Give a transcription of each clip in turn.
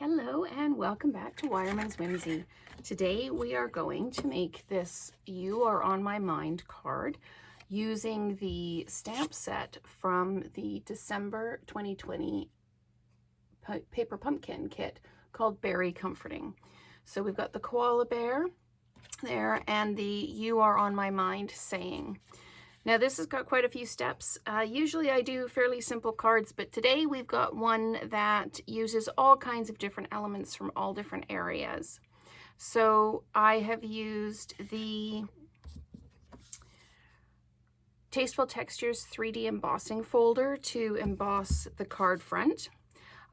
Hello and welcome back to Wireman's Whimsy. Today we are going to make this You Are On My Mind card using the stamp set from the December 2020 Paper Pumpkin kit called Berry Comforting. So we've got the koala bear there and the You Are On My Mind saying. Now this has got quite a few steps. Usually I do fairly simple cards, but today we've got one that uses all kinds of different elements from all different areas. So I have used the Tasteful Textures 3D embossing folder to emboss the card front.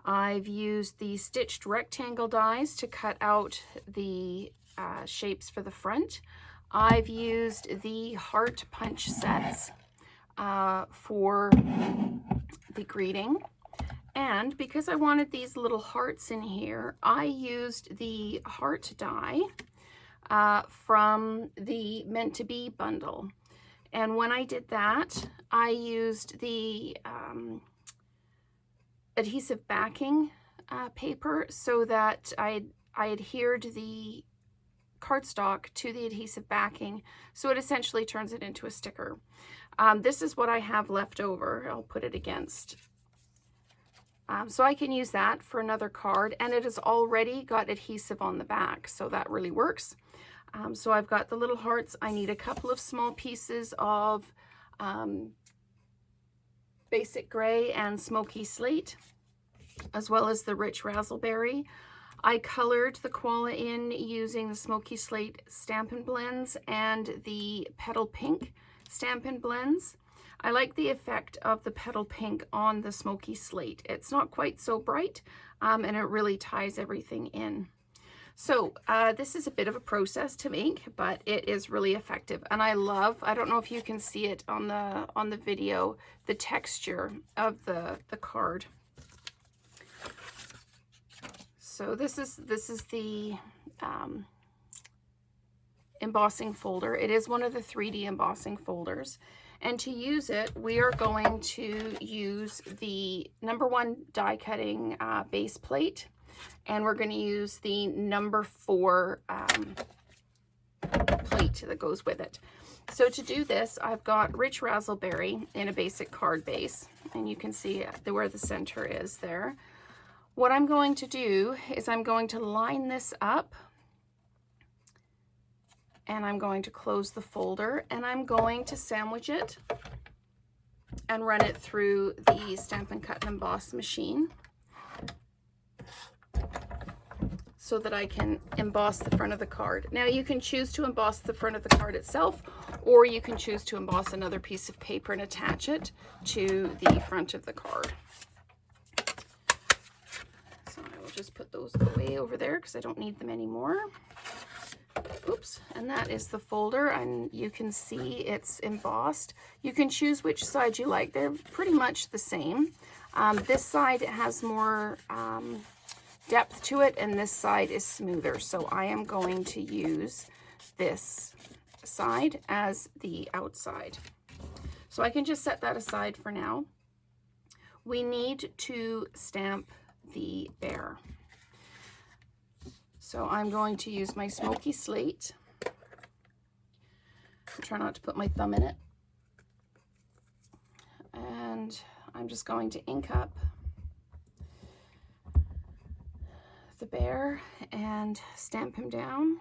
I've used the stitched rectangle dies to cut out the shapes for the front. I've used the heart punch sets for the greeting. And because I wanted these little hearts in here, I used the heart die from the Meant to Be bundle. And when I did that, I used the adhesive backing paper so that I adhered the cardstock to the adhesive backing, so it essentially turns it into a sticker. This is what I have left over. I'll put it against. So I can use that for another card, and it has already got adhesive on the back, so that really works. So I've got the little hearts. I need a couple of small pieces of basic gray and smoky slate, as well as the rich razzleberry. I colored the koala in using the Smoky Slate Stampin Blends and the Petal Pink Stampin Blends. I like the effect of the Petal Pink on the Smoky Slate. It's not quite so bright, and it really ties everything in. So this is a bit of a process to make, but it is really effective. And I don't know if you can see it on the video, the texture of the card. So this is the embossing folder. It is one of the 3D embossing folders. And to use it, we are going to use the #1 die cutting base plate. And we're going to use the #4 plate that goes with it. So to do this, I've got Rich Razzleberry in a basic card base. And you can see where the center is there. What I'm going to do is I'm going to line this up, and I'm going to close the folder, and I'm going to sandwich it and run it through the Stampin' Cut and Emboss machine so that I can emboss the front of the card. Now you can choose to emboss the front of the card itself, or you can choose to emboss another piece of paper and attach it to the front of the card. Just put those away over there because I don't need them anymore. Oops, and that is the folder, and you can see it's embossed. You can choose which side you like. They're pretty much the same. This side has more depth to it, and this side is smoother. So I am going to use this side as the outside. So I can just set that aside for now. We need to stamp the bear. So I'm going to use my Smoky Slate. Try not to put my thumb in it. And I'm just going to ink up the bear and stamp him down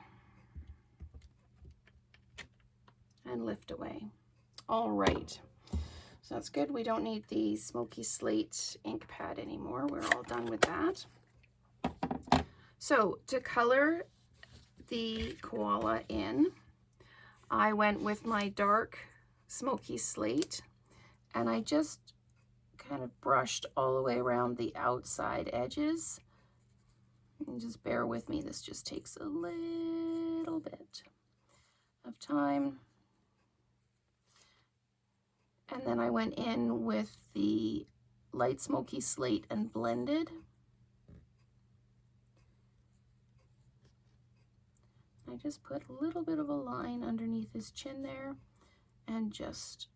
and lift away. All right. So that's good. We don't need the Smoky Slate ink pad anymore. We're all done with that. So to color the koala in, I went with my dark Smoky Slate, and I just kind of brushed all the way around the outside edges. And just bear with me. This just takes a little bit of time. And then I went in with the light Smoky Slate and blended. I just put a little bit of a line underneath his chin there, and just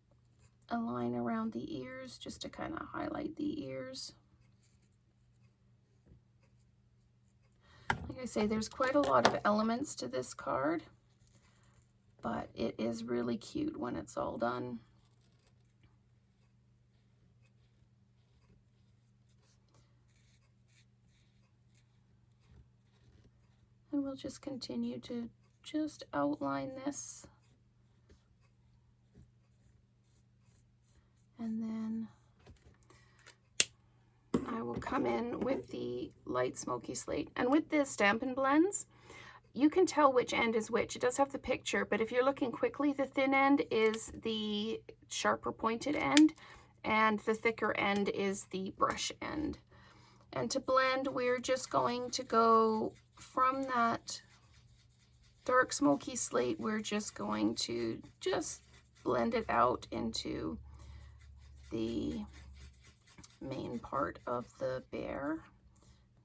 a line around the ears just to kind of highlight the ears. say, there's quite a lot of elements to this card, but it is really cute when it's all done. And we'll just continue to just outline this. And then I will come in with the light Smoky Slate. And with the Stampin' Blends, you can tell which end is which. It does have the picture, but if you're looking quickly, the thin end is the sharper pointed end, and the thicker end is the brush end. And to blend, we're just going to go from that dark Smoky Slate, we're just going to just blend it out into the main part of the bear.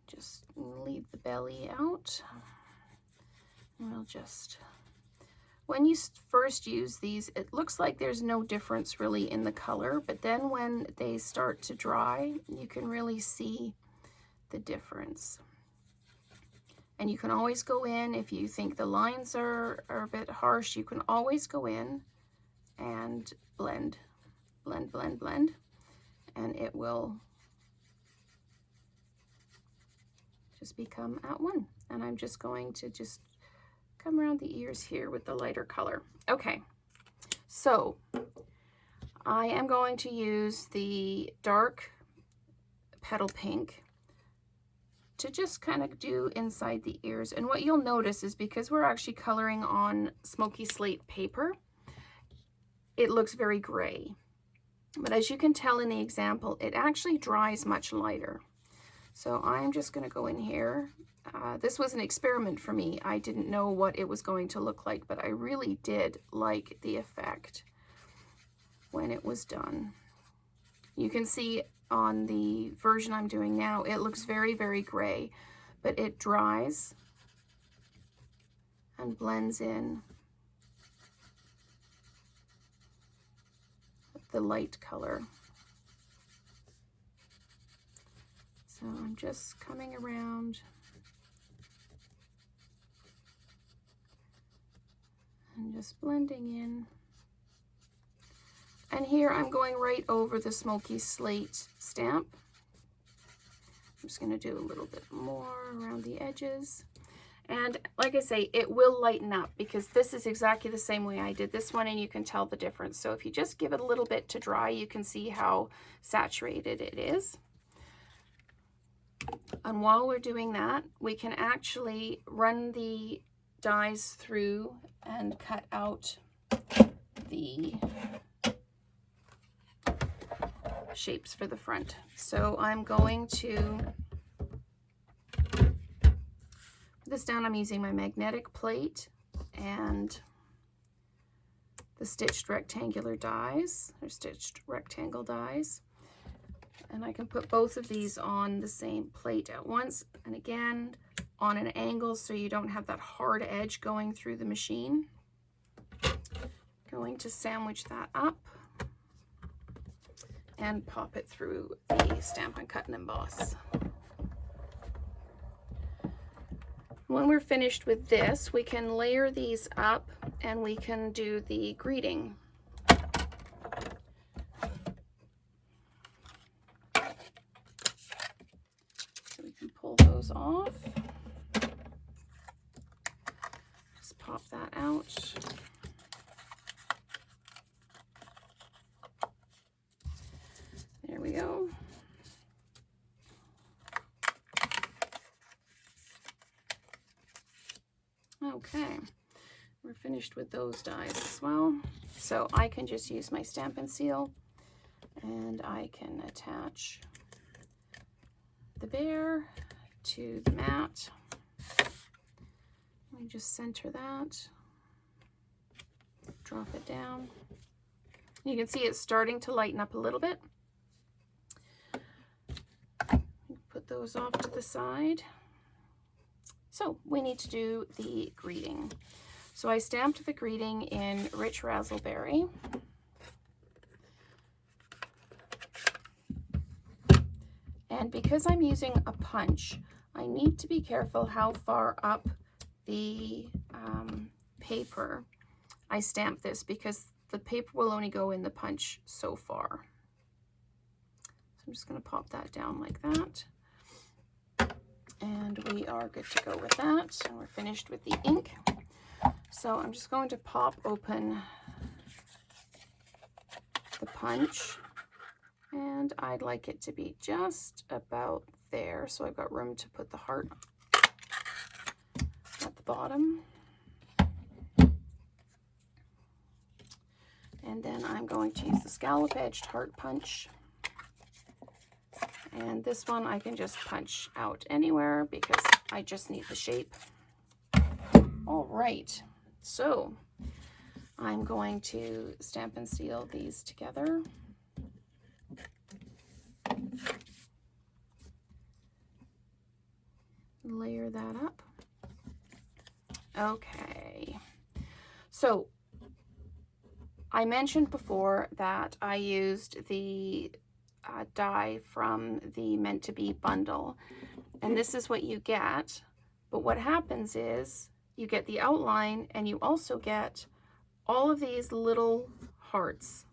Just leave the belly out. We'll just, when you first use these, it looks like there's no difference really in the color, but then when they start to dry, you can really see the difference. And you can always go in, if you think the lines are a bit harsh, you can always go in and blend, blend, blend, blend, and it will just become at one. And I'm just going to just come around the ears here with the lighter color. Okay, so I am going to use the dark Petal Pink to just kind of do inside the ears. And what you'll notice is, because we're actually coloring on Smoky Slate paper, it looks very gray. But as you can tell in the example, it actually dries much lighter. So I'm just going to go in here. This was an experiment for me. I didn't know what it was going to look like, but I really did like the effect when it was done. You can see on the version I'm doing now, it looks very, very gray, but it dries and blends in with the light color. So I'm just coming around and just blending in. And here I'm going right over the Smoky Slate stamp. I'm just going to do a little bit more around the edges. And like I say, it will lighten up, because this is exactly the same way I did this one, and you can tell the difference. So if you just give it a little bit to dry, you can see how saturated it is. And while we're doing that, we can actually run the dies through and cut out the shapes for the front. So I'm going to put this down. I'm using my magnetic plate and the stitched rectangular dies, or stitched rectangle dies. And I can put both of these on the same plate at once, and again on an angle so you don't have that hard edge going through the machine. Going to sandwich that up and pop it through the Stampin' Cut and Emboss. When we're finished with this, we can layer these up and we can do the greeting. So we can pull those off. Just pop that out. There we go. Okay, we're finished with those dies as well. So I can just use my Stampin' Seal and I can attach the bear to the mat. Let me just center that, drop it down. You can see it's starting to lighten up a little bit. Put those off to the side. So we need to do the greeting. So I stamped the greeting in Rich Razzleberry. And because I'm using a punch, I need to be careful how far up the paper I stamp this, because the paper will only go in the punch so far. So I'm just going to pop that down like that. And we are good to go with that. And we're finished with the ink. So I'm just going to pop open the punch. And I'd like it to be just about there. So I've got room to put the heart at the bottom. And then I'm going to use the scallop edged heart punch. And this one I can just punch out anywhere because I just need the shape. All right, so I'm going to stamp and seal these together. Layer that up. Okay, so I mentioned before that I used the die from the Meant to Be bundle, and this is what you get. But what happens is you get the outline, and you also get all of these little hearts.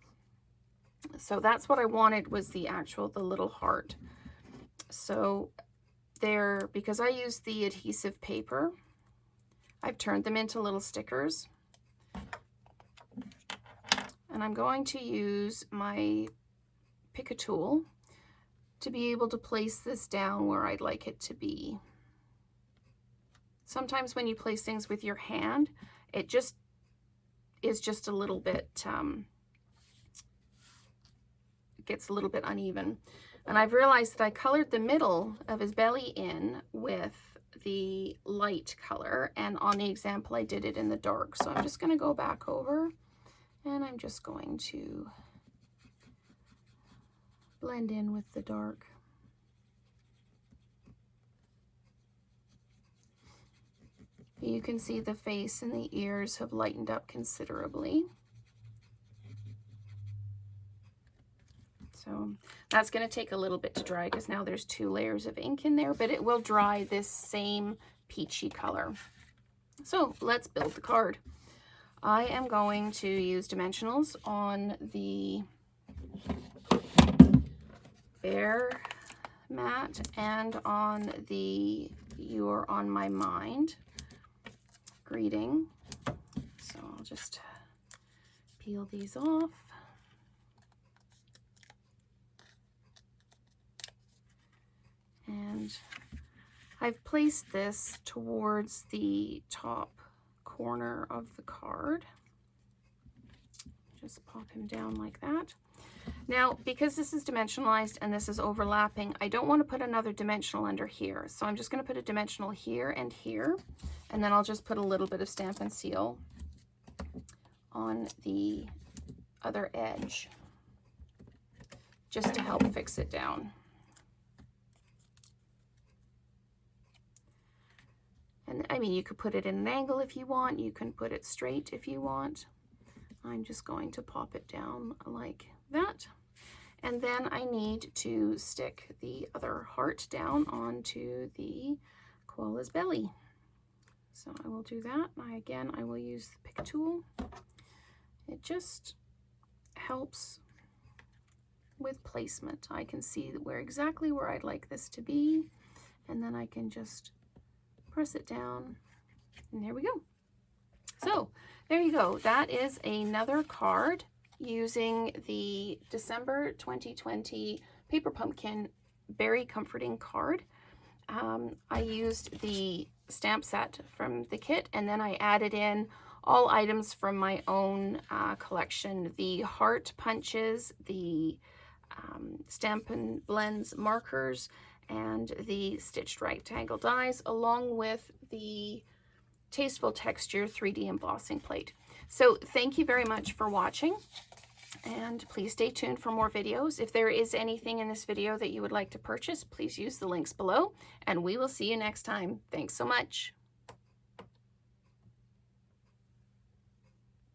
So that's what I wanted, was the little heart. So there, because I used the adhesive paper, I've turned them into little stickers. And I'm going to use my pick a tool to be able to place this down where I'd like it to be. Sometimes when you place things with your hand, it just is just a little bit, gets a little bit uneven. And I've realized that I colored the middle of his belly in with the light color, and on the example I did it in the dark. So I'm just going to go back over, and I'm just going to blend in with the dark. You can see the face and the ears have lightened up considerably. So that's going to take a little bit to dry, because now there's 2 layers of ink in there, but it will dry this same peachy color. So let's build the card. I am going to use dimensionals on the Bear mat and on the You're on My Mind greeting. So I'll just peel these off. And I've placed this towards the top corner of the card. Just pop him down like that. Now, because this is dimensionalized and this is overlapping, I don't want to put another dimensional under here. So I'm just going to put a dimensional here and here, and then I'll just put a little bit of Stamp and Seal on the other edge, just to help fix it down. And I mean, you could put it in an angle if you want. You can put it straight if you want. I'm just going to pop it down like that. And then I need to stick the other heart down onto the koala's belly. So I will do that. Again, I will use the pick tool. It just helps with placement. I can see exactly where I'd like this to be, and then I can just press it down, and there we go. So there you go. That is another card using the December 2020 Paper Pumpkin Berry Comforting card. I used the stamp set from the kit, and then I added in all items from my own collection. The heart punches, the Stampin Bends markers, and the stitched rectangle dies, along with the Tasteful Texture 3D embossing plate. So thank you very much for watching, and please stay tuned for more videos. If there is anything in this video that you would like to purchase, please use the links below, and we will see you next time. Thanks so much.